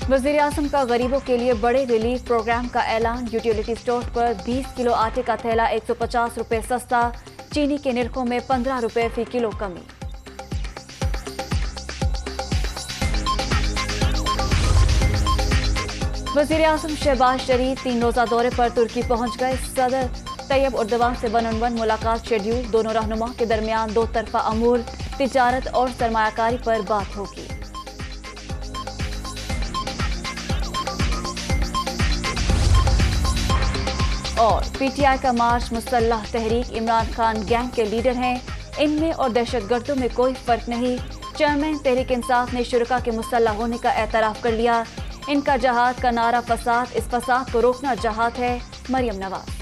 وزیر اعظم کا غریبوں کے لیے بڑے ریلیف پروگرام کا اعلان۔ یوٹیلیٹی اسٹور پر 20 کلو آٹے کا تھیلا 150 روپے سستا، چینی کے نرخوں میں 15 روپے فی کلو کمی۔ وزیر اعظم شہباز شریف 3 روزہ دورے پر ترکی پہنچ گئے۔ صدر طیب اردوان سے 1-on-1 ملاقات شیڈیول۔ دونوں رہنماؤں کے درمیان 2 طرفہ امور، تجارت اور سرمایہ کاری پر بات ہوگی۔ اور پی ٹی آئی کا مارچ مسلح تحریک، عمران خان گینگ کے لیڈر ہیں، ان میں اور دہشت گردوں میں کوئی فرق نہیں۔ چیئرمین تحریک انصاف نے شرکاء کے مسلح ہونے کا اعتراف کر لیا۔ ان کا جہاد کا نعرہ فساد، اس فساد کو روکنا جہاد ہے۔ مریم نواز۔